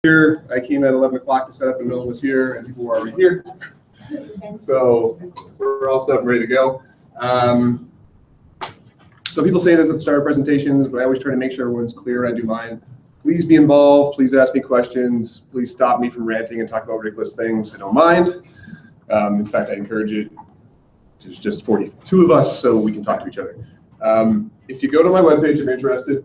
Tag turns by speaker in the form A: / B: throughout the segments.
A: here. I came at 11 o'clock to set up in the middle of this here, and people were already here. So we're all set and ready to go. So people say this at the start of presentations, but I always try to make sure everyone's clear when I do mine. Please be involved. Please ask me questions. Please stop me from ranting and talking about ridiculous things. I don't mind. In fact, I encourage it. There's just 42 of us, so we can talk to each other. If you go to my webpage, if you're interested,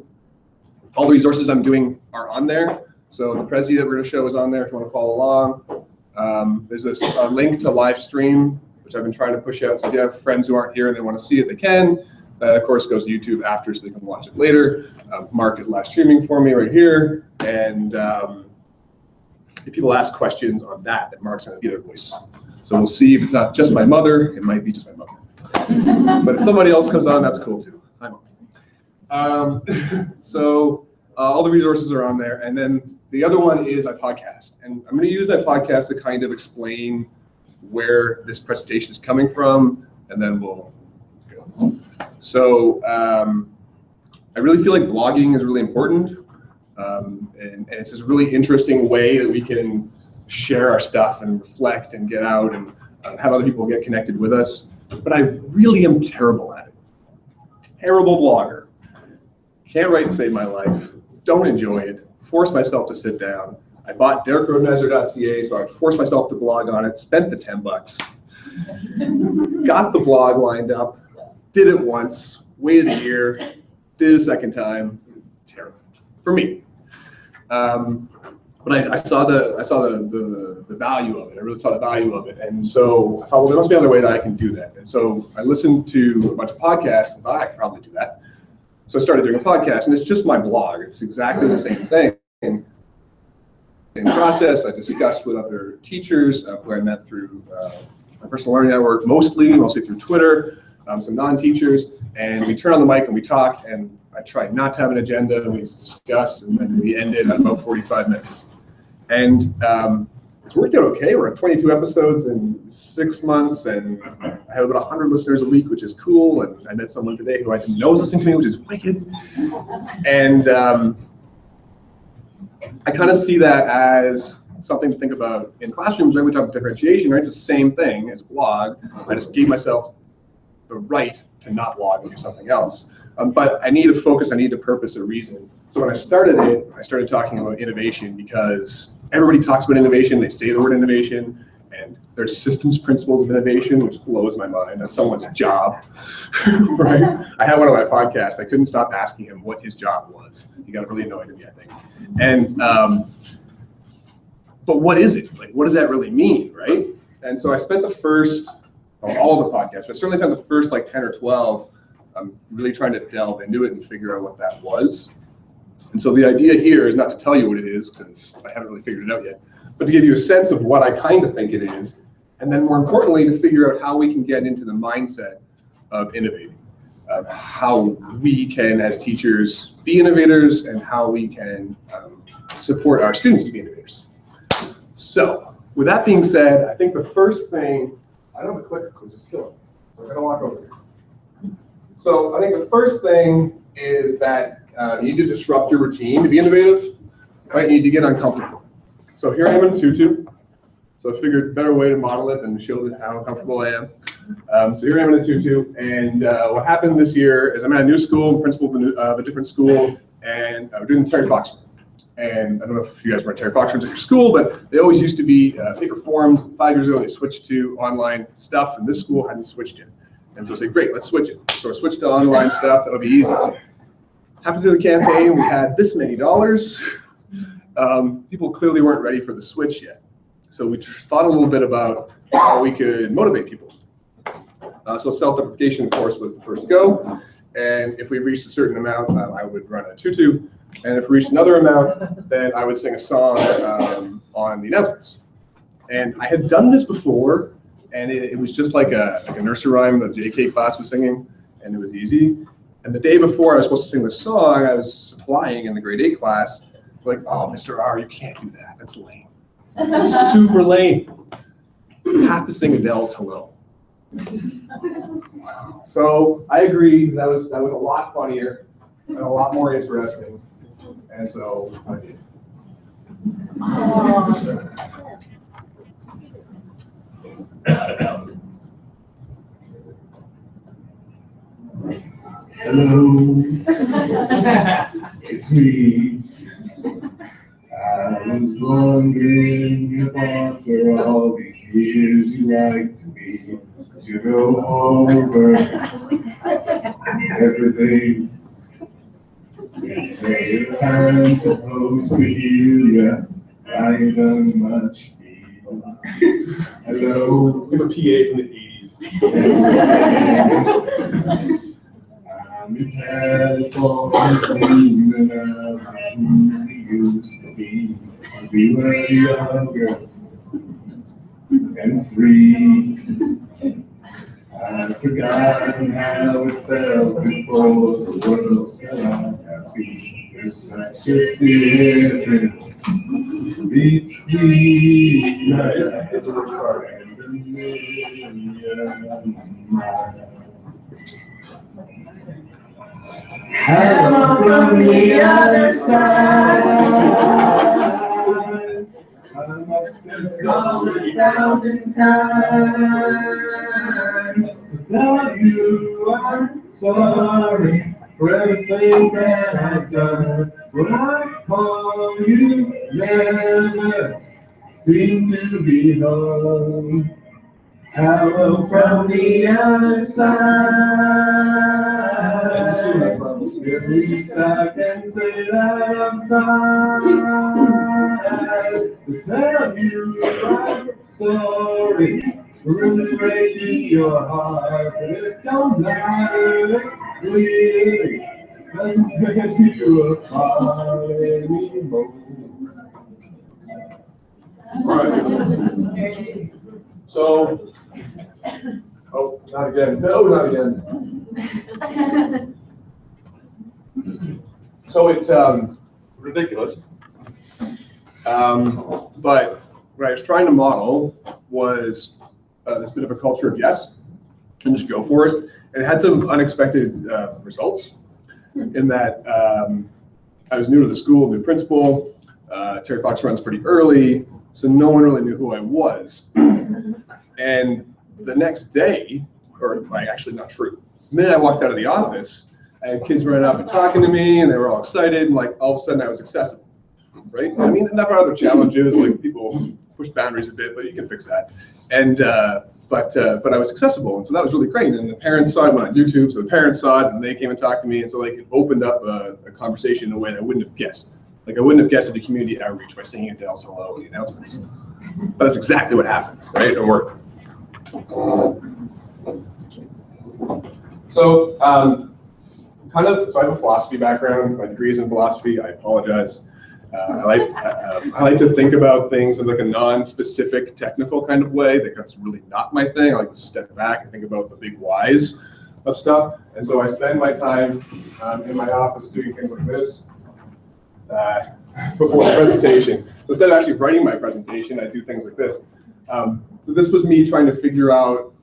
A: all the resources I'm doing are on there. So the Prezi that we're going to show is on there if you want to follow along. There's this link to live stream, which I've been trying to push out. So if you have friends who aren't here and they want to see it, they can. That, of course, goes to YouTube after so they can watch it later. Mark is live streaming for me right here. And if people ask questions on that, Mark's going to be their voice. So we'll see if it's not just my mother, it might be just my mother. But if somebody else comes on, that's cool too. Hi, Mom. So all the resources are on there. And then the other one is my podcast. And I'm going to use my podcast to kind of explain where this presentation is coming from, and then we'll go. So I really feel like blogging is really important. And it's this really interesting way that we can share our stuff and reflect and get out and have other people get connected with us. But I really am terrible at it. Terrible blogger. Can't write to save my life. Don't enjoy it. Force myself to sit down. I bought DerekRodenheiser.ca, so I forced myself to blog on it, spent the $10, got the blog lined up, did it once, waited a year, did it a second time. Terrible for me. But I saw the value of it. I really saw the value of it, and so I thought, well, there must be another way that I can do that. And so I listened to a bunch of podcasts and thought I could probably do that. So I started doing a podcast, and it's just my blog. It's exactly the same thing. In the process, I discussed with other teachers who I met through my personal learning network, mostly through Twitter, some non-teachers, and we turn on the mic and we talk, and I try not to have an agenda, and we discuss, and then we ended at about 45 minutes. And it's worked out okay. We're at 22 episodes in 6 months, and I have about 100 listeners a week, which is cool. And I met someone today who I didn't know was listening to me, which is wicked. And I kind of see that as something to think about in classrooms, right? We talk about differentiation, right? It's the same thing as blog. I just gave myself the right to not blog and do something else. But I need a focus, I need a purpose, a reason. So when I started it, I started talking about innovation because everybody talks about innovation, they say the word innovation, and there's systems principles of innovation, which blows my mind. That's someone's job, right? I had one on my podcast, I couldn't stop asking him what his job was. He got really annoyed at me, I think. And, but what is it? Like, what does that really mean, right? And so I spent the first, all the podcasts, but I certainly spent the first like 10 or 12 really trying to delve into it and figure out what that was. And so the idea here is not to tell you what it is, because I haven't really figured it out yet, but to give you a sense of what I kind of think it is, and then more importantly, to figure out how we can get into the mindset of innovating, how we can, as teachers, be innovators, and how we can support our students to be innovators. So with that being said, I think the first thing, I don't have a clicker, so just kill it. So I'm gonna walk over here. So I think the first thing is that you need to disrupt your routine to be innovative, right? You need to get uncomfortable. So here I am in a tutu. So I figured a better way to model it than to show how uncomfortable I am. So here I am in a tutu, and what happened this year is I'm at a new school, principal of a different school, and we're doing the Terry Fox room. And I don't know if you guys run Terry Fox rooms at your school, but they always used to be paper forms. 5 years ago, they switched to online stuff, and this school hadn't switched it. And so I said, great, let's switch it. So I switched to online stuff, that would be easy. Halfway through the campaign, we had this many dollars. People clearly weren't ready for the switch yet. So we thought a little bit about how we could motivate people. So self-deprecation, of course, was the first go. And if we reached a certain amount, I would run a tutu. And if we reached another amount, then I would sing a song on the announcements. And I had done this before, and it was just like a nursery rhyme that the JK class was singing, and it was easy. And the day before I was supposed to sing the song, I was supplying in the grade 8 class, like, oh, Mr. R, you can't do that. That's lame. Super lame. You have to sing Adele's Hello. So I agree, that was a lot funnier and a lot more interesting. And so I did.
B: Hello, it's me. I was wondering if after all these years you liked me, you go over everything. They say time's supposed to heal ya. I ain't done much. Hello,
A: I'm a PA from the 80s.
B: I'm in California, dreaming of who we used to be. We were younger and free. I've forgotten how it felt before the world fell on our feet. There's such a difference between life and a million miles. Hello from the other side. I must have called 1,000 times to tell you I'm sorry for everything that I've done. When I call you, never seem to be home. Hello from the other side. At least I can say that I'm tired to tell you I'm sorry for really breaking your heart. But it don't matter, it really doesn't get you apart anymore.
A: All right. So, oh, not again. No, not again. So it's ridiculous. But what I was trying to model was this bit of a culture of yes, and just go for it. And it had some unexpected results in that I was new to the school, new principal. Terry Fox runs pretty early, so no one really knew who I was. And the next day, or like actually not true, the minute I walked out of the office, I had kids running up and talking to me, and they were all excited, and like all of a sudden I was accessible, right? I mean, and there are other challenges, like people push boundaries a bit, but you can fix that. And but I was accessible, and so that was really great. And the parents saw it on YouTube, so the parents saw it, and they came and talked to me, and so like it opened up a conversation in a way that I wouldn't have guessed. Like I wouldn't have guessed at the community outreach by singing it to El Hello in the announcements. But that's exactly what happened, right? It worked. So so I have a philosophy background. My degree is in philosophy. I apologize. I like to think about things in like a non-specific technical kind of way. That's really not my thing. I like to step back and think about the big whys of stuff. And so I spend my time in my office doing things like this before the presentation. So instead of actually writing my presentation, I do things like this. So this was me trying to figure out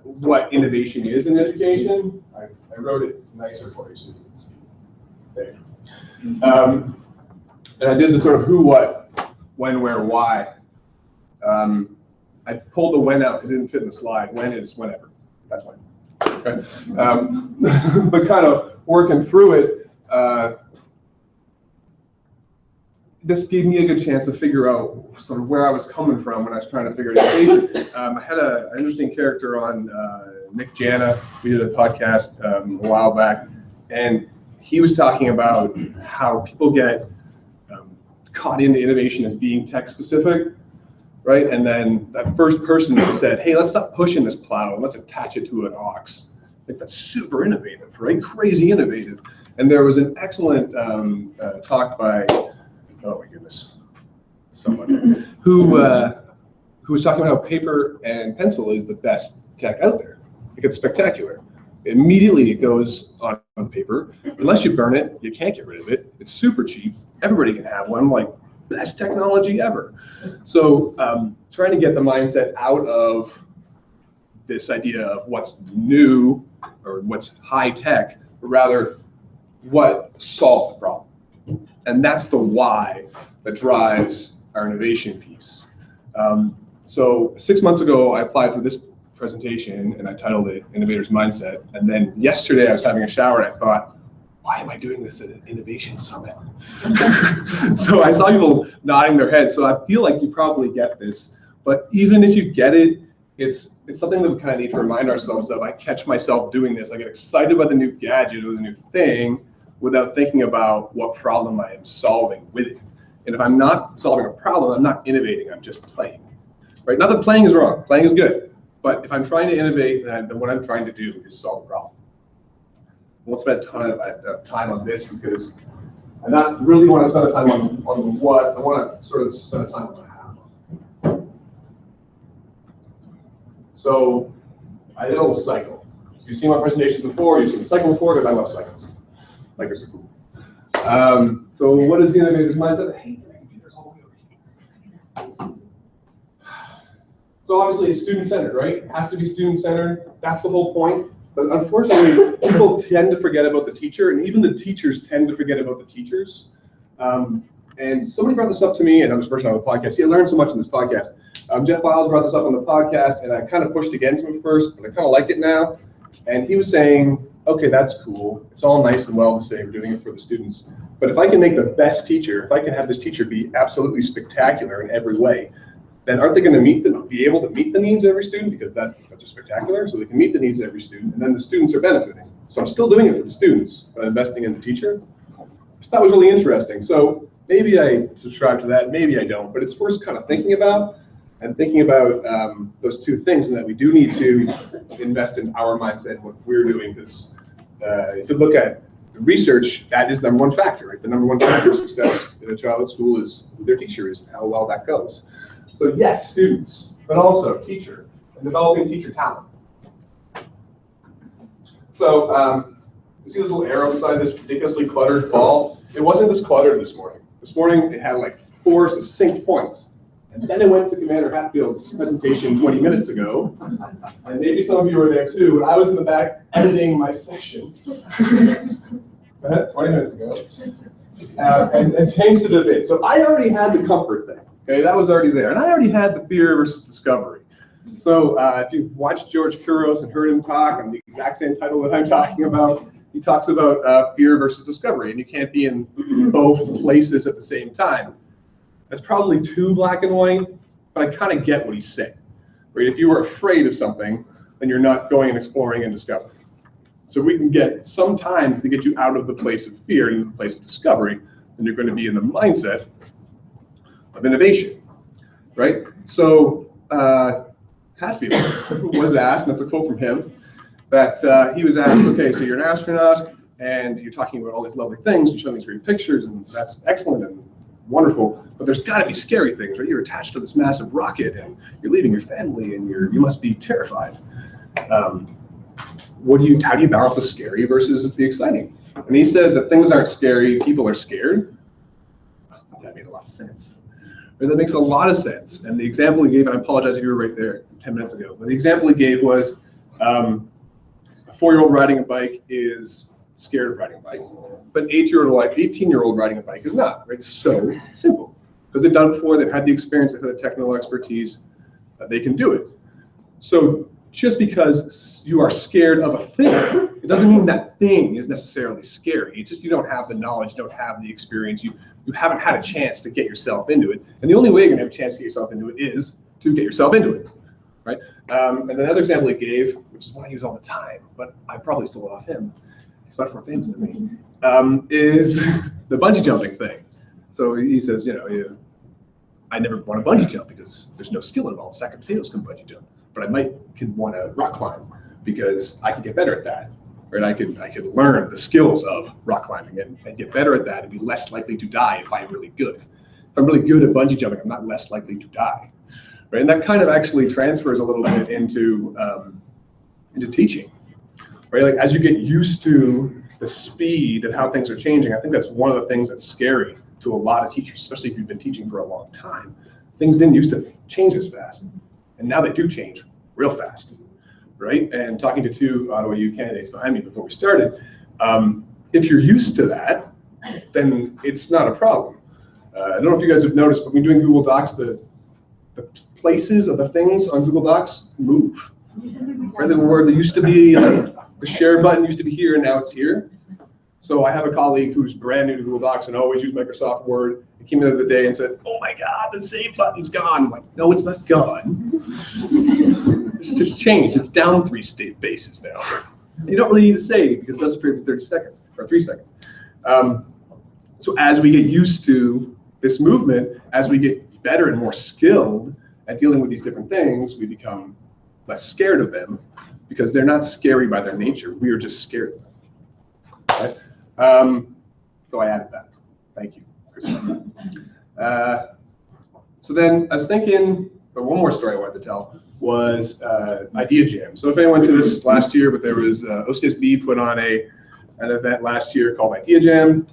A: what innovation is in education. I wrote it nicer for you so you can see. There. And I did the sort of who, what, when, where, why. I pulled the when out because it didn't fit in the slide. When is whenever. That's when. Okay. But kind of working through it, this gave me a good chance to figure out sort of where I was coming from when I was trying to figure out education. I had an interesting character on Nick Jana. We did a podcast a while back, and he was talking about how people get caught into innovation as being tech specific, right? And then that first person said, hey, let's stop pushing this plow and let's attach it to an ox. Like that's super innovative, right? Crazy innovative. And there was an excellent talk by, oh my goodness, somebody who was talking about how paper and pencil is the best tech out there. Like it's spectacular. Immediately it goes on paper. Unless you burn it, you can't get rid of it. It's super cheap. Everybody can have one, like best technology ever. So trying to get the mindset out of this idea of what's new or what's high tech, but rather what solves the problem. And that's the why that drives our innovation piece. So 6 months ago, I applied for this presentation and I titled it Innovator's Mindset. And then yesterday I was having a shower and I thought, why am I doing this at an innovation summit? So I saw people nodding their heads. So I feel like you probably get this, but even if you get it, it's something that we kind of need to remind ourselves of. I catch myself doing this. I get excited about the new gadget or the new thing without thinking about what problem I am solving with it. And if I'm not solving a problem, I'm not innovating, I'm just playing. Right? Not that playing is wrong, playing is good. But if I'm trying to innovate, then what I'm trying to do is solve the problem. I won't spend a ton of time on this because I not really want to spend the time on the what. I want to sort of spend the time on the how. So I did a little cycle. You've seen my presentations before. You've seen the cycle before because I love cycles. Cycles are cool. So what is the innovator's mindset? I hate the computers all the way over here. So obviously it's student-centered, right? It has to be student-centered. That's the whole point. But unfortunately, people tend to forget about the teacher, and even the teachers tend to forget about the teachers. And somebody brought this up to me, another person on the podcast. See, I learned so much in this podcast. Jeff Wiles brought this up on the podcast, and I kind of pushed against him at first, but I kind of like it now. And he was saying, okay, that's cool. It's all nice and well to say we're doing it for the students. But if I can make the best teacher, if I can have this teacher be absolutely spectacular in every way, then aren't they going to be able to meet the needs of every student because that's spectacular? So they can meet the needs of every student, and then the students are benefiting. So I'm still doing it for the students, but I'm investing in the teacher. So that was really interesting. So maybe I subscribe to that, maybe I don't, but it's worth kind of thinking about those two things, and that we do need to invest in our mindset and what we're doing, because if you look at the research, that is the number one factor, right? The number one factor of success in a child at school is who their teacher is, how well that goes. So yes, students, but also teacher, and developing teacher talent. So you see this little arrow beside this ridiculously cluttered ball? It wasn't this cluttered this morning. This morning it had like 4 succinct points. And then it went to Commander Hatfield's presentation 20 minutes ago. And maybe some of you were there too, but I was in the back editing my session 20 minutes ago. And changed it a bit. So I already had the comfort thing. Okay, that was already there. And I already had the fear versus discovery. So if you've watched George Couros and heard him talk on the exact same title that I'm talking about, he talks about fear versus discovery, and you can't be in both places at the same time. That's probably too black and white, but I kind of get what he's saying. Right? If you were afraid of something, then you're not going and exploring and discovering. So we can get some time to get you out of the place of fear into the place of discovery, then you're going to be in the mindset of innovation, right? So Hatfield was asked, and that's a quote from him, that he was asked, okay, so you're an astronaut and you're talking about all these lovely things, you're showing these great pictures, and that's excellent and wonderful, but there's got to be scary things, right? You're attached to this massive rocket and you're leaving your family and you must be terrified. How do you balance the scary versus the exciting? And he said that things aren't scary, people are scared. That made a lot of sense. That makes a lot of sense. And the example he gave, and I apologize if you were right there 10 minutes ago, but the example he gave was a 4-year-old riding a bike is scared of riding a bike, but an 18-year-old riding a bike is not, right? It's so simple. Because they've done it before, they've had the experience, they've had the technical expertise, they can do it. So just because you are scared of a thing, it doesn't mean that thing is necessarily scary. It's just you don't have the knowledge, you don't have the experience, you haven't had a chance to get yourself into it. And the only way you're gonna have a chance to get yourself into it is to get yourself into it, right? And another example he gave, which is one I use all the time, but I probably stole it off him, he's much more famous than me, is the bungee jumping thing. So he says, I never want to bungee jump because there's no skill involved. Sack of potatoes can bungee jump, but I can want to rock climb because I can get better at that. Right? I could learn the skills of rock climbing and get better at that and be less likely to die if I'm really good. If I'm really good at bungee jumping, I'm not less likely to die. Right? And that kind of actually transfers a little bit into teaching. Right? Like as you get used to the speed of how things are changing, I think that's one of the things that's scary to a lot of teachers, especially if you've been teaching for a long time. Things didn't used to change as fast, and now they do change real fast, right? And talking to 2 Ottawa U candidates behind me before we started, if you're used to that, then it's not a problem. I don't know if you guys have noticed, but when doing Google Docs, the places of the things on Google Docs move. Right? Where there used to be, the share button used to be here and now it's here. So I have a colleague who's brand new to Google Docs and always used Microsoft Word. He came in the other day and said, "Oh my God, the save button's gone." I'm like, no, it's not gone. It's just changed. It's down 3 bases now. You don't really need to save because it doesn't appear for 30 seconds or 3 seconds. So as we get used to this movement, as we get better and more skilled at dealing with these different things, we become less scared of them because they're not scary by their nature. We are just scared of them. Right? So I added that. Thank you, Chris. So then I was thinking, but one more story I wanted to tell was Idea Jam. So if anyone went to this last year, but there was OCSB put on an event last year called Idea Jam,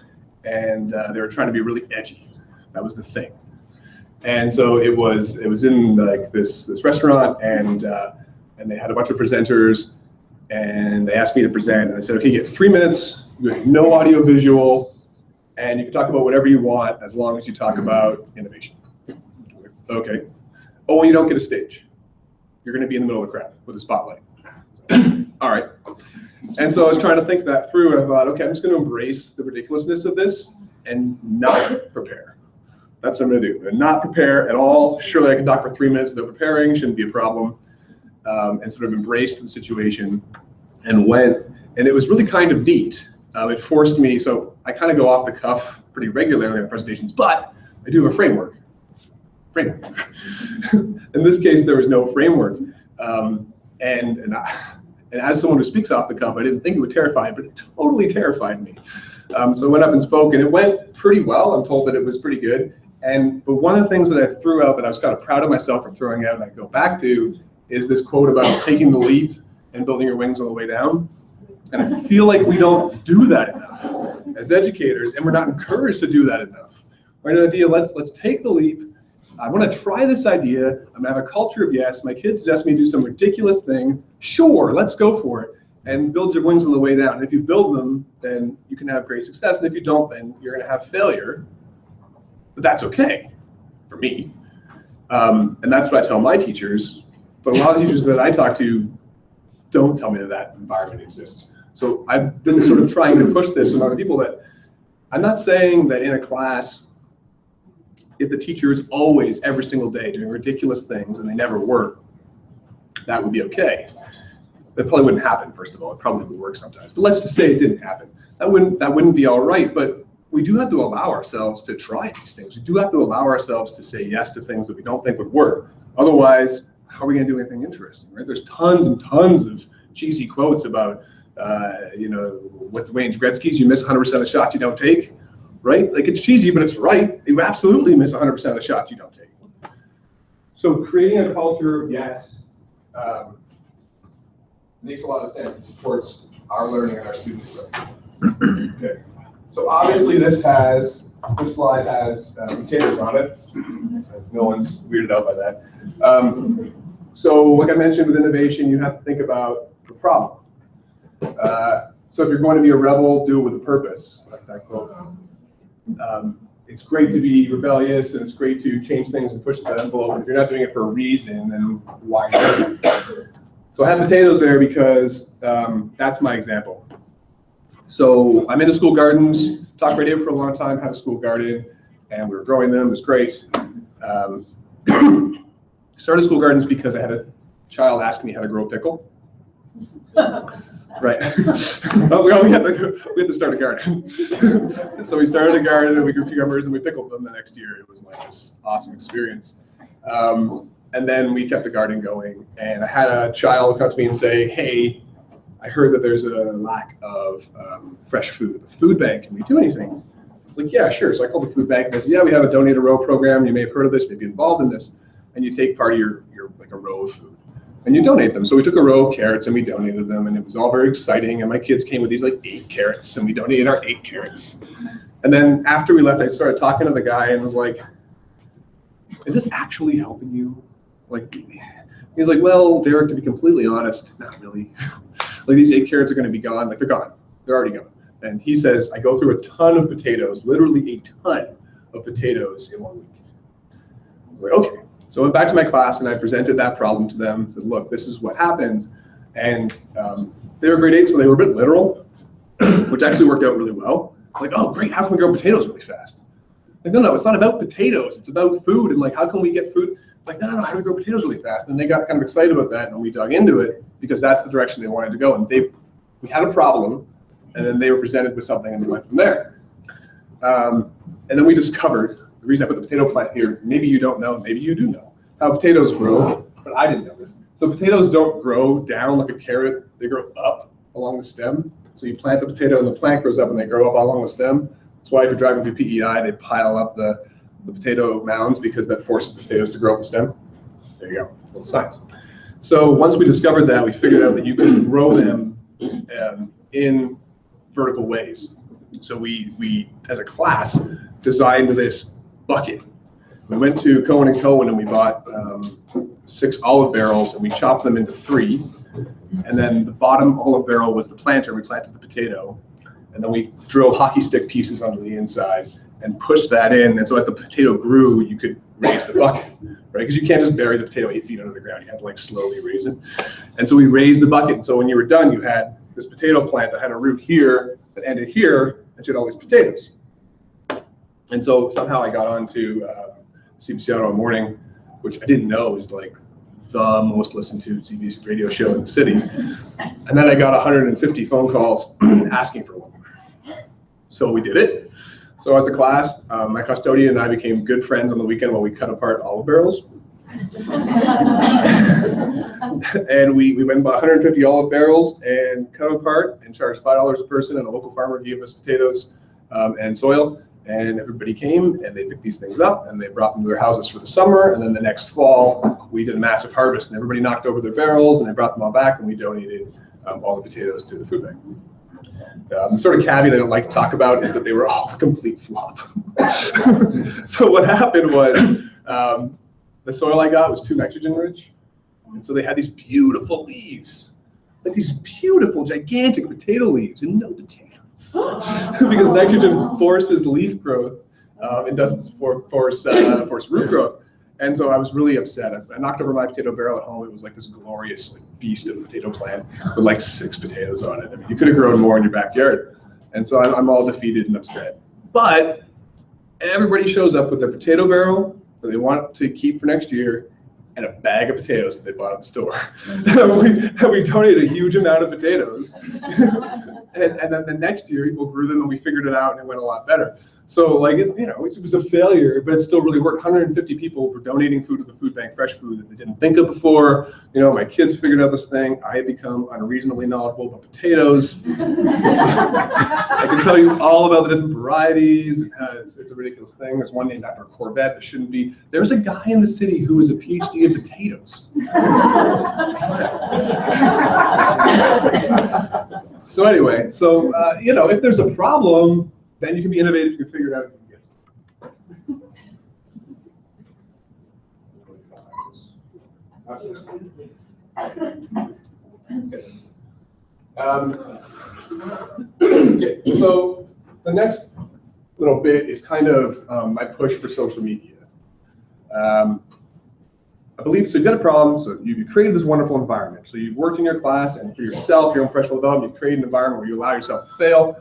A: and they were trying to be really edgy. That was the thing. And so it was in like this restaurant, and they had a bunch of presenters, and they asked me to present, and I said, okay, you get 3 minutes, you get no audio visual, and you can talk about whatever you want as long as you talk about innovation. Okay. Oh, and you don't get a stage. You're going to be in the middle of the crowd with a spotlight. All right. And so I was trying to think that through, and I thought, okay, I'm just going to embrace the ridiculousness of this and not prepare. That's what I'm going to do. And not prepare at all. Surely I can talk for 3 minutes without preparing. Shouldn't be a problem. And sort of embraced the situation and went. And it was really kind of neat. It forced me, so I kind of go off the cuff pretty regularly on presentations, but I do have a framework. In this case, there was no framework. And as someone who speaks off the cuff, I didn't think it would terrify me, but it totally terrified me. So I went up and spoke, and it went pretty well. I'm told that it was pretty good. But one of the things that I threw out that I was kind of proud of myself for throwing out, and I go back to, is this quote about taking the leap and building your wings on the way down. And I feel like we don't do that enough as educators, and we're not encouraged to do that enough. Right? An idea, let's take the leap. I want to try this idea. I'm going to have a culture of yes. My kids suggest me to do some ridiculous thing. Sure, let's go for it. And build your wings on the way down. And if you build them, then you can have great success. And if you don't, then you're going to have failure. But that's okay for me. And that's what I tell my teachers. But a lot of teachers that I talk to don't tell me that environment exists. So I've been sort of trying to push this on other people that I'm not saying that in a class, if the teacher is always, every single day, doing ridiculous things and they never work, that would be okay. That probably wouldn't happen, first of all. It probably would work sometimes. But let's just say it didn't happen. That wouldn't be all right. But we do have to allow ourselves to try these things. We do have to allow ourselves to say yes to things that we don't think would work. Otherwise, how are we going to do anything interesting, right? There's tons and tons of cheesy quotes about, with Wayne Gretzky's, you miss 100% of the shots you don't take, right? Like, it's cheesy, but it's right. You absolutely miss 100% of the shots you don't take. So creating a culture of yes makes a lot of sense. It supports our learning and our students' learning. Okay. So obviously this slide has potatoes on it. No one's weirded out by that. So like I mentioned with innovation, you have to think about the problem. So if you're going to be a rebel, do it with a purpose, like that quote. It's great to be rebellious, and it's great to change things and push that envelope. And if you're not doing it for a reason, then why not? So I have potatoes there because that's my example. So I'm into school gardens, taught radio for a long time, had a school garden, and we were growing them. It was great. Started school gardens because I had a child ask me how to grow a pickle. Right. I was like, oh, we have to start a garden. So we started a garden, and we grew cucumbers, and we pickled them the next year. It was like this awesome experience. And then we kept the garden going, and I had a child come to me and say, hey, I heard that there's a lack of fresh food at the food bank. Can we do anything? I was like, yeah, sure. So I called the food bank, and I said, yeah, we have a donate a row program. You may have heard of this, maybe involved in this. And you take part of your like a row of food, and you donate them. So we took a row of carrots, and we donated them, and it was all very exciting. And my kids came with these like 8 carrots, and we donated our 8 carrots. And then after we left, I started talking to the guy and was like, is this actually helping you? Like, he's like, well, Derek, to be completely honest, not really. Like, these 8 carrots are going to be gone. Like, they're gone. They're already gone. And he says, I go through a ton of potatoes, literally a ton of potatoes in 1 week. I was like, okay. So I went back to my class and I presented that problem to them, said, look, this is what happens. And they were grade 8, so they were a bit literal, which actually worked out really well. Like, oh, great, how can we grow potatoes really fast? Like, no, it's not about potatoes, it's about food, and like, how can we get food? Like, no, how do we grow potatoes really fast? And they got kind of excited about that, and we dug into it, because that's the direction they wanted to go. And we had a problem, and then they were presented with something, and we went from there. And then we discovered, the reason I put the potato plant here, maybe you don't know, maybe you do know, how potatoes grow, but I didn't know this. So potatoes don't grow down like a carrot, they grow up along the stem. So you plant the potato and the plant grows up and they grow up along the stem. That's why if you're driving through PEI, they pile up the potato mounds, because that forces the potatoes to grow up the stem. There you go, little science. So once we discovered that, we figured out that you can grow them in vertical ways. So we as a class, designed this bucket. We went to Cohen & Cohen and we bought 6 olive barrels, and we chopped them into 3. And then the bottom olive barrel was the planter. We planted the potato, and then we drilled hockey stick pieces onto the inside and pushed that in. And so as the potato grew, you could raise the bucket, right? Because you can't just bury the potato 8 feet under the ground. You have to like slowly raise it. And so we raised the bucket. And so when you were done, you had this potato plant that had a root here that ended here, and you had all these potatoes. And so somehow I got onto CBC Auto Morning, which I didn't know was like the most listened to CBC radio show in the city. And then I got 150 phone calls asking for one. So we did it. So as a class, my custodian and I became good friends on the weekend while we cut apart olive barrels. And we went and bought 150 olive barrels and cut them apart and charged $5 a person, and a local farmer gave us potatoes and soil. And everybody came and they picked these things up and they brought them to their houses for the summer. And then the next fall, we did a massive harvest, and everybody knocked over their barrels and they brought them all back, and we donated all the potatoes to the food bank. The sort of caveat I don't like to talk about is that they were all a complete flop. So what happened was the soil I got was too nitrogen rich. And so they had these beautiful leaves, like these beautiful, gigantic potato leaves and no potatoes. Because nitrogen forces leaf growth and doesn't force root growth. And so I was really upset. I knocked over my potato barrel at home. It was like this glorious beast of a potato plant with like 6 potatoes on it. I mean, you could have grown more in your backyard. And so I'm all defeated and upset. But everybody shows up with their potato barrel that they want to keep for next year and a bag of potatoes that they bought at the store. And we donated a huge amount of potatoes. And then the next year, people grew them and we figured it out and it went a lot better. So like, it was a failure, but it still really worked. 150 people were donating food to the food bank, fresh food that they didn't think of before. My kids figured out this thing. I had become unreasonably knowledgeable about potatoes. I can tell you all about the different varieties. It's a ridiculous thing. There's one named after a Corvette that shouldn't be. There's a guy in the city who was a PhD in potatoes. So anyway, if there's a problem, then you can be innovative, you can figure it out. Okay, so the next little bit is kind of my push for social media. I believe, so you've got a problem, so you've created this wonderful environment. So you've worked in your class, and for yourself, your own professional development, you've created an environment where you allow yourself to fail.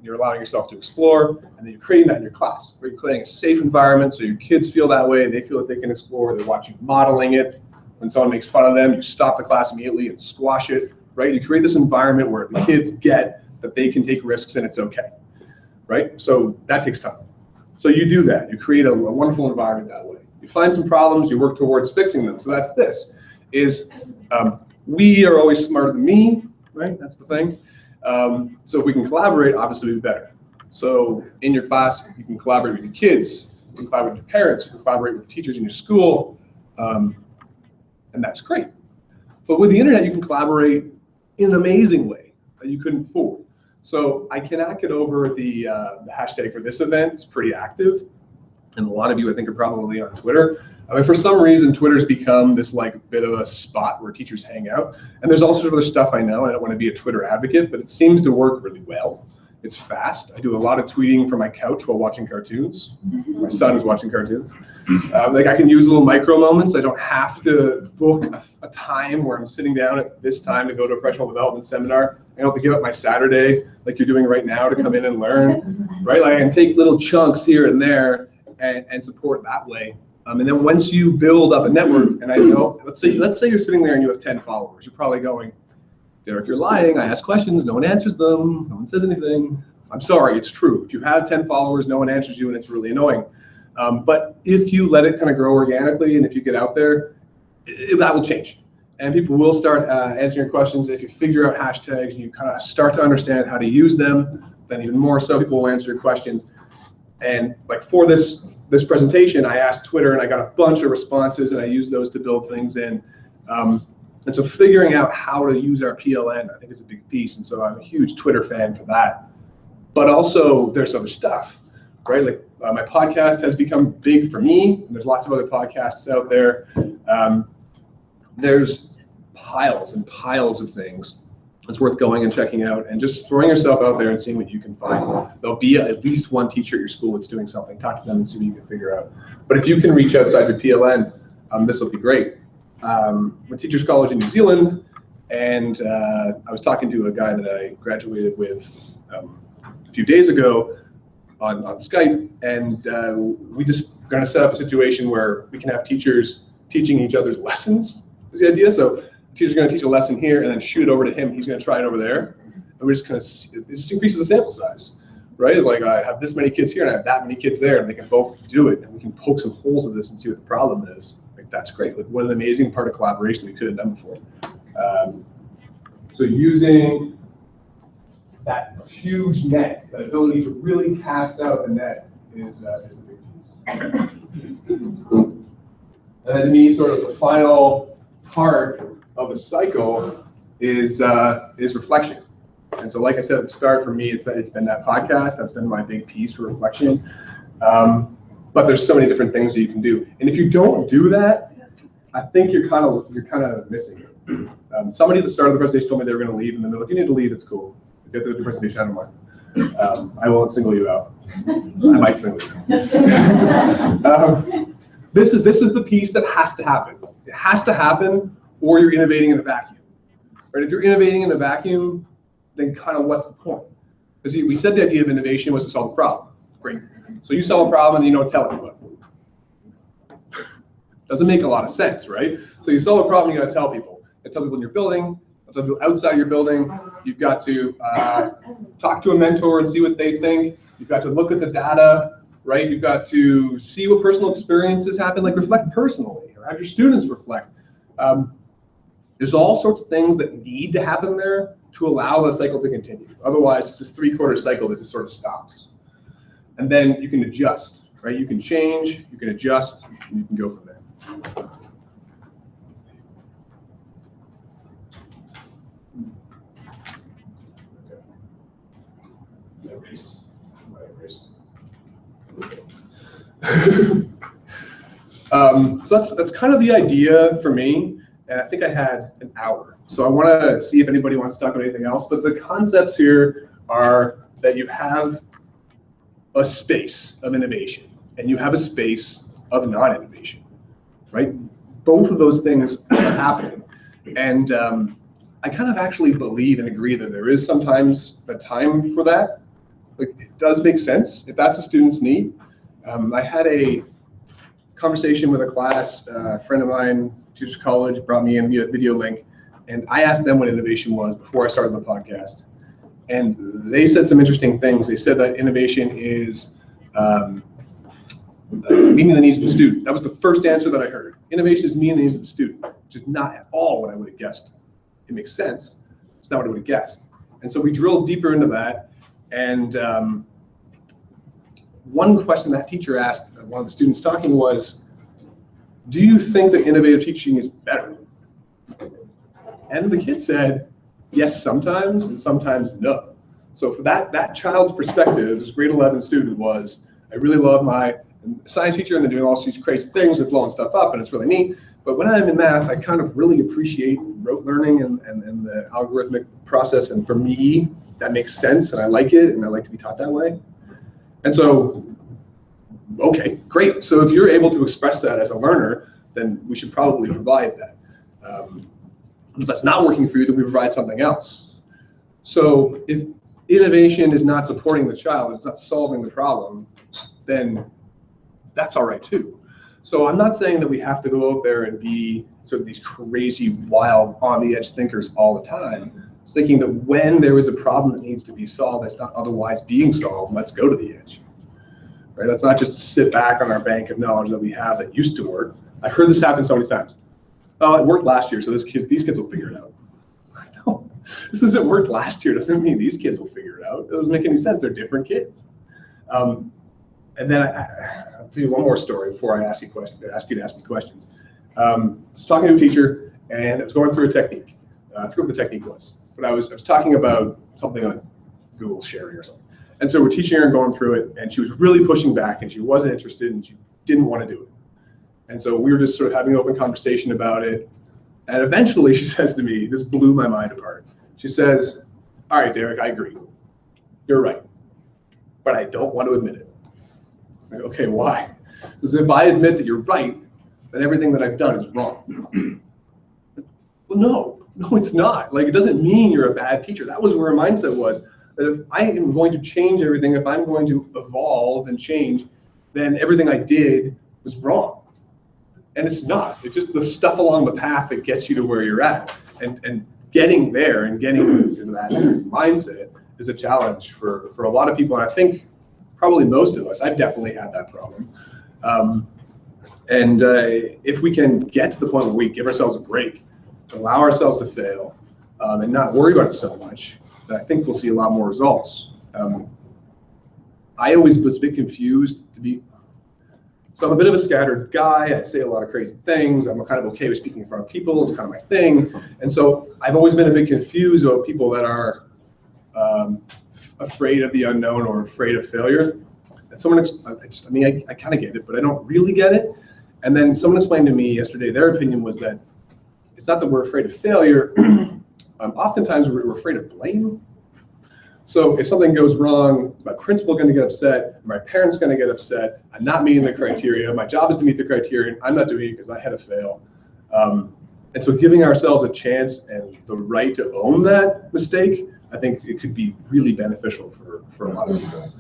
A: You're allowing yourself to explore, and then you're creating that in your class. Where you're creating a safe environment so your kids feel that way, they feel that they can explore, they watch you modeling it. When someone makes fun of them, you stop the class immediately and squash it, right? You create this environment where the kids get that they can take risks and it's okay, right? So that takes time. So you do that. You create a wonderful environment that way. You find some problems, you work towards fixing them. So that's this, we are always smarter than me, right? That's the thing. So if we can collaborate, obviously we'd be better. So in your class, you can collaborate with your kids, you can collaborate with your parents, you can collaborate with teachers in your school, and that's great. But with the internet, you can collaborate in an amazing way that you couldn't before. So I cannot get over the hashtag for this event. It's pretty active. And a lot of you, I think, are probably on Twitter. I mean, for some reason, Twitter's become this like bit of a spot where teachers hang out. And there's all sorts of other stuff I know. I don't want to be a Twitter advocate, but it seems to work really well. It's fast. I do a lot of tweeting from my couch while watching cartoons. My son is watching cartoons. Like I can use little micro moments. I don't have to book a time where I'm sitting down at this time to go to a professional development seminar. I don't have to give up my Saturday like you're doing right now to come in and learn, right? Like I can take little chunks here and there and support that way. And then once you build up a network, and I know, let's say you're sitting there and you have 10 followers, you're probably going, Derek, you're lying. I ask questions, no one answers them, no one says anything. I'm sorry, it's true. If you have 10 followers, no one answers you, and it's really annoying. But if you let it kind of grow organically, and if you get out there, that will change. And people will start answering your questions. If you figure out hashtags and you kind of start to understand how to use them, then even more so people will answer your questions. And like for this presentation, I asked Twitter and I got a bunch of responses, and I used those to build things in. And so figuring out how to use our PLN, I think, is a big piece. And so I'm a huge Twitter fan for that. But also there's other stuff, right? Like my podcast has become big for me. And there's lots of other podcasts out there. There's piles and piles of things it's worth going and checking out, and just throwing yourself out there and seeing what you can find. There'll be at least one teacher at your school that's doing something. Talk to them and see what you can figure out. But if you can reach outside your PLN, this will be great. Went to Teachers College in New Zealand, and I was talking to a guy that I graduated with a few days ago on Skype, and we just going to set up a situation where we can have teachers teaching each other's lessons, is the idea. So the teacher's going to teach a lesson here and then shoot it over to him. He's going to try it over there. And we're just going to, it just increases the sample size, right? It's like I have this many kids here and I have that many kids there, and they can both do it. And we can poke some holes in this and see what the problem is. Like, that's great. Like, what an amazing part of collaboration we could have done before. So using that huge net, that ability to really cast out the net is a big piece. And then to me, sort of the final part of the cycle is reflection. And so, like I said at the start, for me, it's been that podcast. That's been my big piece for reflection. But there's so many different things that you can do. And if you don't do that, I think you're kind of missing it. Somebody at the start of the presentation told me they were going to leave, and then they're like, "You need to leave. It's cool. If you have to do the presentation, I don't mind. I won't single you out. I might single you out." This is the piece that has to happen. It has to happen, or you're innovating in a vacuum. Right? If you're innovating in a vacuum, then kind of what's the point? Because we said the idea of innovation was to solve a problem. Great. So you solve a problem and you don't tell anyone. Doesn't make a lot of sense, right? So you solve a problem, you got to tell people. You tell people in your building, you tell people outside your building. You've got to talk to a mentor and see what they think. You've got to look at the data, right? You've got to see what personal experiences happen, like reflect personally, or have your students reflect. There's all sorts of things that need to happen there to allow the cycle to continue. Otherwise, it's this 3/4 cycle that just sort of stops. And then you can adjust, right? You can change, you can adjust, and you can go from there. So that's kind of the idea for me, and I think I had an hour. So I want to see if anybody wants to talk about anything else, but the concepts here are that you have a space of innovation and you have a space of non-innovation, right? Both of those things are happening. And I kind of actually believe and agree that there is sometimes a time for that. Like, it does make sense if that's a student's need. I had a conversation with a class, a friend of mine, Teachers College, brought me in via video link, and I asked them what innovation was before I started the podcast. And they said some interesting things. They said that innovation is meeting the needs of the student. That was the first answer that I heard. Innovation is meeting the needs of the student, which is not at all what I would have guessed. It makes sense. It's not what I would have guessed. And so we drilled deeper into that. And one question that teacher asked one of the students talking was, do you think that innovative teaching is better? And the kid said, yes, sometimes, and sometimes no. So for that child's perspective, this grade 11 student was, I really love my and science teacher, and they're doing all these crazy things and blowing stuff up, and it's really neat. But when I'm in math, I kind of really appreciate rote learning and the algorithmic process. And for me, that makes sense, and I like it, and I like to be taught that way. And so, okay, great. So if you're able to express that as a learner, then we should probably provide that. If that's not working for you, then we provide something else. So if innovation is not supporting the child, it's not solving the problem, then that's all right too. So I'm not saying that we have to go out there and be sort of these crazy, wild, on-the-edge thinkers all the time. It's thinking that when there is a problem that needs to be solved that's not otherwise being solved, let's go to the edge. Right? Let's not just sit back on our bank of knowledge that we have that used to work. I've heard this happen so many times. Oh, it worked last year, so these kids will figure it out. No, this isn't worked last year. Doesn't mean these kids will figure it out. It doesn't make any sense. They're different kids. And then I'll tell you one more story before I ask you to ask me questions. I was talking to a teacher, and I was going through a technique. I forget what the technique was, but I was talking about something on Google sharing or something. And so we're teaching her and going through it, and she was really pushing back, and she wasn't interested, and she didn't want to do it. And so we were just sort of having an open conversation about it. And eventually she says to me, this blew my mind apart. She says, all right, Derek, I agree. You're right. But I don't want to admit it. Like, okay, why? Because if I admit that you're right, then everything that I've done is wrong. Well, no, it's not. Like, it doesn't mean you're a bad teacher. That was where her mindset was, that if I am going to change everything, if I'm going to evolve and change, then everything I did was wrong. And it's not. It's just the stuff along the path that gets you to where you're at. And getting there and getting into that mindset is a challenge for a lot of people. And I think probably most of us. I've definitely had that problem. If we can get to the point where we give ourselves a break, allow ourselves to fail, and not worry about it so much, then I think we'll see a lot more results. I always was a bit confused so I'm a bit of a scattered guy. I say a lot of crazy things. I'm kind of okay with speaking in front of people. It's kind of my thing. And so I've always been a bit confused about people that are afraid of the unknown or afraid of failure. And someone, I kind of get it, but I don't really get it. And then someone explained to me yesterday, their opinion was that it's not that we're afraid of failure. Oftentimes we're afraid of blame. So if something goes wrong, my principal going to get upset, my parents going to get upset, I'm not meeting the criteria, my job is to meet the criteria, and I'm not doing it because I had a fail. And so giving ourselves a chance and the right to own that mistake, I think it could be really beneficial for a lot of people.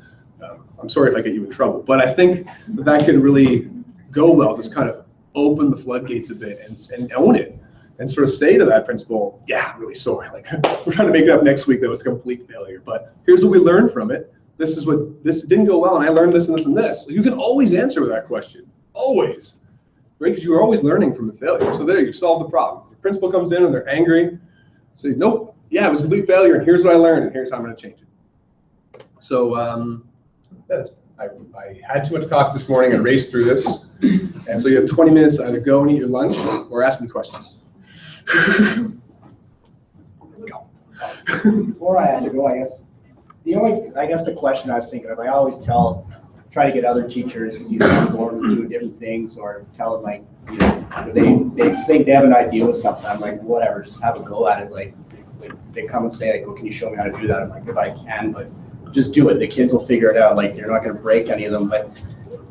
A: I'm sorry if I get you in trouble, but I think that could really go well, just kind of open the floodgates a bit and own it. And sort of say to that principal, yeah, I'm really sorry. Like, we're trying to make it up next week. That was a complete failure. But here's what we learned from it. This didn't go well, and I learned this and this and this. You can always answer that question. Always. Right? Because you're always learning from the failure. So there, you've solved the problem. The principal comes in and they're angry. Say, nope, yeah, it was a complete failure, and here's what I learned, and here's how I'm going to change it. So I had too much coffee this morning and raced through this. And so you have 20 minutes to either go and eat your lunch or ask me questions. Go.
C: Before I had to go, I guess the question I was thinking of, I always try to get other teachers on board with doing different things, or tell them, like, you know, they think they have an idea with something. I'm like, whatever, just have a go at it. Like, they come and say, like, well, can you show me how to do that? I'm like, if I can, but just do it. The kids will figure it out. Like, they're not going to break any of them. But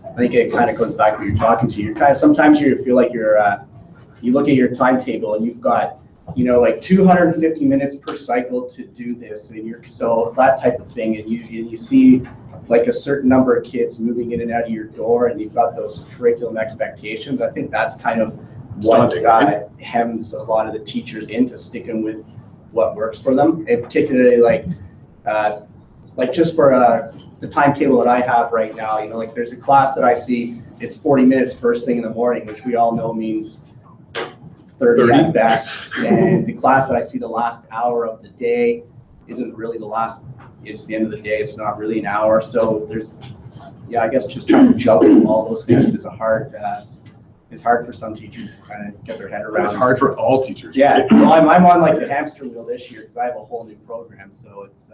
C: I think it kind of goes back to what you're talking to. You're kind of, sometimes you feel like you look at your timetable and you've got, you know, like 250 minutes per cycle to do this, and so that type of thing, and you see like a certain number of kids moving in and out of your door, and you've got those curriculum expectations. I think that's kind of what hems a lot of the teachers into sticking with what works for them, and particularly like just for the timetable that I have right now. You know, like, there's a class that I see, it's 40 minutes first thing in the morning, which we all know means 30 at best. And the class that I see the last hour of the day isn't really the last, it's the end of the day. It's not really an hour. So I guess just trying to juggle all those things is it's hard for some teachers to kind of get their head around.
A: It's hard for all teachers.
C: Yeah, well, I'm on like the hamster wheel this year because I have a whole new program. So it's,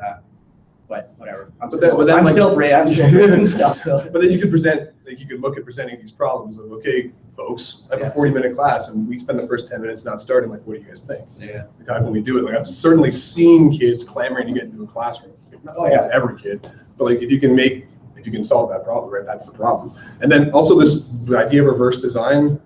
C: but whatever. I'm still doing stuff. So.
A: But then you could present like you could look at presenting these problems of, okay, folks, I have a 40-minute class and we spend the first 10 minutes not starting, like, what do you guys think?
C: Yeah.
A: Like, how can we do it? Like, I've certainly seen kids clamoring to get into a classroom. I'm not saying it's every kid, but like, if you can solve that problem, right, that's the problem. And then also the idea of reverse design,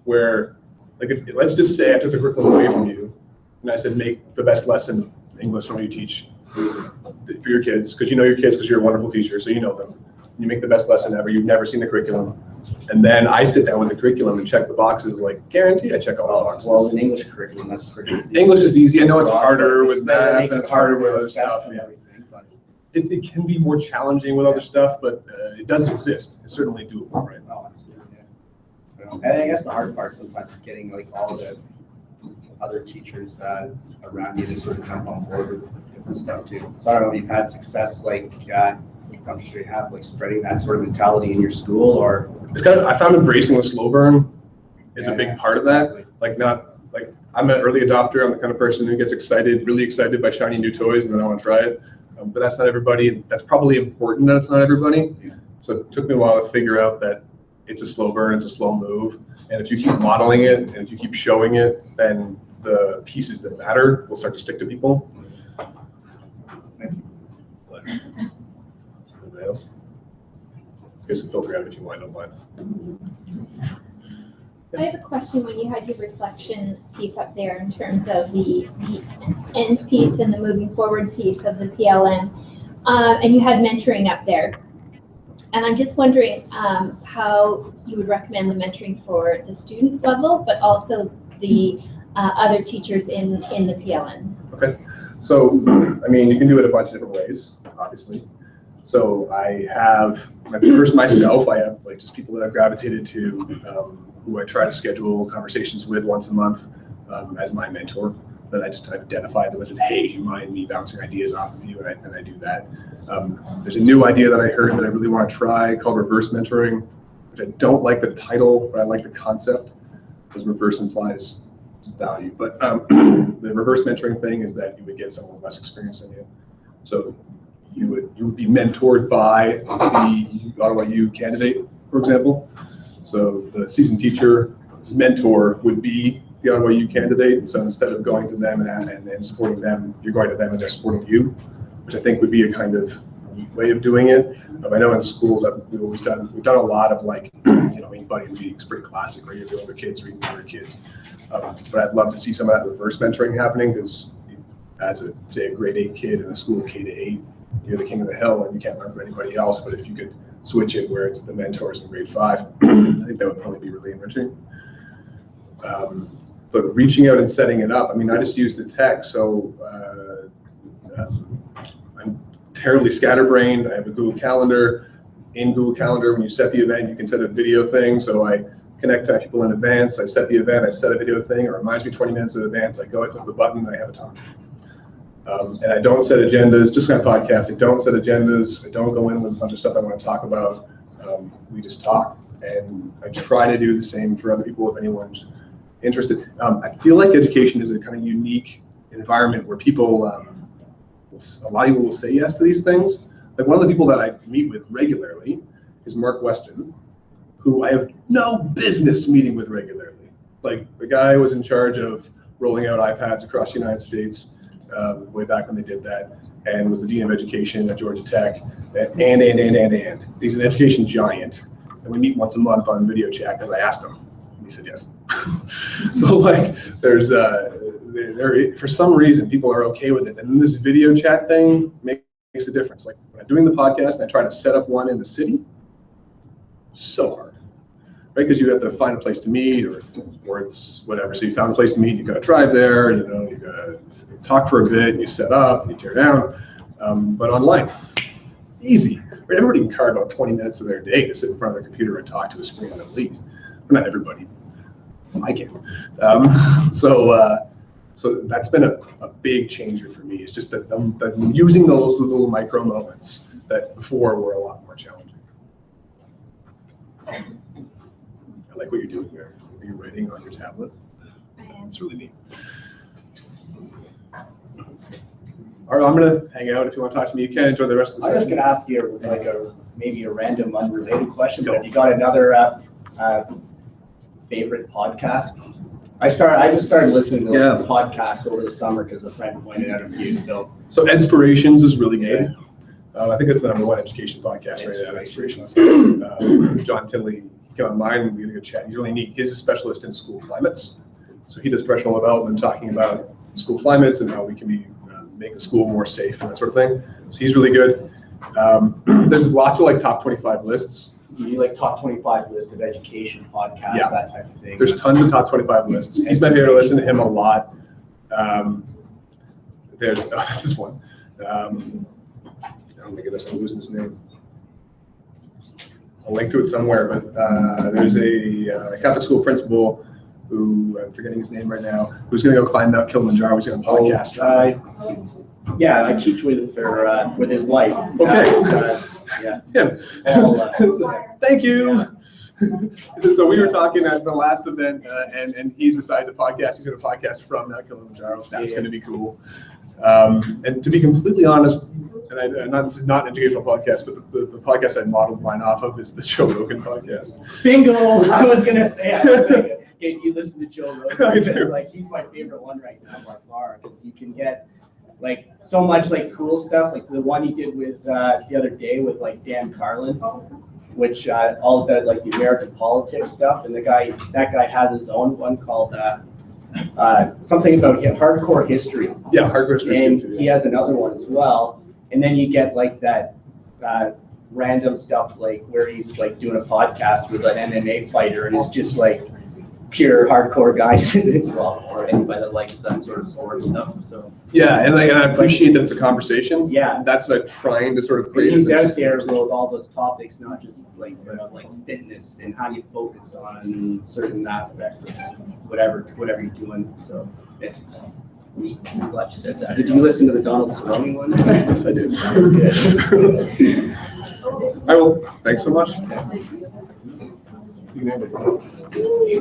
A: where, like, let's just say I took the curriculum away from you and I said, make the best lesson English when you teach for your kids, because you know your kids, because you're a wonderful teacher, so you know them. You make the best lesson ever, you've never seen the curriculum. And then I sit down with the curriculum and check the boxes, like, guarantee I check all the boxes.
C: Well, in English curriculum, that's pretty easy.
A: English is easy. I know it's harder with math, and it's harder with other stuff.
C: And
A: Yeah.
C: everything, but
A: It can be more challenging with other stuff, but it does exist. It's certainly doable, right?
C: oh, absolutely, yeah. And I guess the hard part sometimes is getting like all the other teachers around you to sort of jump on board with different stuff too. So I don't know if you've had success, like, I'm sure you have, like spreading that sort of mentality in your school, or.
A: It's kind of, I found embracing the slow burn is a big
C: Yeah,
A: part of that.
C: exactly.
A: Like I'm an early adopter. I'm the kind of person who gets excited, really excited by shiny new toys, and then I want to try it. But that's not everybody. That's probably important that it's not everybody.
C: Yeah.
A: So it took me a while to figure out that it's a slow burn, it's a slow move. And if you keep modeling it and if you keep showing it, then the pieces that matter will start to stick to people. Anybody else? You guys can filter out if you want, don't mind.
D: I have a question when you had your reflection piece up there in terms of the end piece and the moving forward piece of the PLN. And you had mentoring up there. And I'm just wondering how you would recommend the mentoring for the student level, but also the other teachers in the PLN.
A: Okay, so I mean, you can do it a bunch of different ways, obviously. So I have myself. I have like just people that I've gravitated to, who I try to schedule conversations with once a month as my mentor. That I just identify them as, hey, do you mind me bouncing ideas off of you? And I do that. There's a new idea that I heard that I really want to try called reverse mentoring, which I don't like the title, but I like the concept, because reverse implies value. But the reverse mentoring thing is that you would get someone with less experience than you. So you would be mentored by the Ottawa U candidate, for example. So the seasoned teacher's mentor would be the Ottawa U candidate. So instead of going to them and supporting them, you're going to them and they're supporting you, which I think would be a kind of neat way of doing it. I know in schools we've done a lot of like, buddy meetings, pretty classic, where you're doing with kids reading to other kids. But I'd love to see some of that reverse mentoring happening, because as a grade 8 kid in a school K to 8, you're the king of the hill and you can't learn from anybody else. But if you could switch it where it's the mentors in grade 5, I think that would probably be really enriching. But reaching out and setting it up, I mean, I just use the tech. So I'm terribly scatterbrained. I have a Google Calendar. In Google Calendar, when you set the event, you can set a video thing. So I connect to people in advance. I set the event, I set a video thing. It reminds me 20 minutes in advance. I go, I click the button, and I have a talk. And I don't set agendas, just my podcast. I don't set agendas. I don't go in with a bunch of stuff I want to talk about. We just talk. And I try to do the same for other people if anyone's interested. I feel like education is a kind of unique environment where people, a lot of people will say yes to these things. Like one of the people that I meet with regularly is Mark Weston, who I have no business meeting with regularly. Like the guy was in charge of rolling out iPads across the United States way back when they did that, and was the Dean of Education at Georgia Tech, and. He's an education giant, and we meet once a month on video chat because I asked him, and he said yes. So like there's for some reason people are okay with it, and then this video chat thing makes a difference. Like when I'm doing the podcast and I try to set up one in the city, so hard, right? Because you have to find a place to meet, or it's whatever. So you found a place to meet, you got to drive there, you got to talk for a bit, you set up, you tear down. But online, easy. Right? Everybody can carve out 20 minutes of their day to sit in front of their computer and talk to a screen and then leave. But not everybody. I can. So that's been a big changer for me. It's just that using those little micro moments that before were a lot more challenging. I like what you're doing here. Are you writing on your tablet?
D: I am.
A: It's really neat. All right, I'm gonna hang out. If you want to talk to me, you can. Enjoy the rest of the
C: I'm
A: session.
C: just gonna ask you like a maybe a random unrelated question, but you got another favorite podcast? I just started listening to podcasts over the summer because a friend pointed out a few. So
A: Inspirations is really good. I think it's the #1 education podcast right now. Inspirations. John Tinley came on mine and we had a good chat. He's really neat. He's a specialist in school climates, so he does professional development, talking about school climates and how we can make the school more safe and that sort of thing. So he's really good. There's lots of like top 25 lists.
C: Do you like top 25 list of education podcasts, that type of thing?
A: There's tons of top 25 lists. He's my favorite to listen to him a lot. This is one. Oh my goodness, I'm losing his name. I'll link to it somewhere, but there's a Catholic school principal who, I'm forgetting his name right now, who's going to go climb Mount Kilimanjaro. He's going to podcast.
C: Yeah, I teach with his wife.
A: Okay.
C: Yeah.
A: Him. Thank you. So we were talking at the last event, and he's decided to podcast. He's going to podcast from Mount Kilimanjaro. That's going to be cool. And to be completely honest, and this is not an educational podcast, but the podcast I modeled mine off of is the Joe Rogan podcast.
C: Bingo! I was going to say, you listen to Joe Rogan.
A: I do.
C: Like, he's my favorite one right now by far, because you can get like so much like cool stuff, like the one he did with the other day with like Dan Carlin, which all about like the American politics stuff, and that guy has his own one called something about hardcore history.
A: Yeah, hardcore history.
C: And he has another one as well, and then you get like that random stuff like where he's like doing a podcast with an MMA fighter, and it's just like pure hardcore guys, well, or anybody that likes that sort of sport stuff. So
A: yeah, and I appreciate that it's a conversation.
C: Yeah,
A: that's what I'm trying to sort of create.
C: He's out there with all those topics, not just like fitness and how you focus on certain aspects of whatever you're doing. So I'm glad you said that. Did you listen to the Donald Cerrone one?
A: Yes, I did.
C: That was good.
A: I will. Thanks so much.
B: You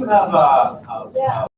B: have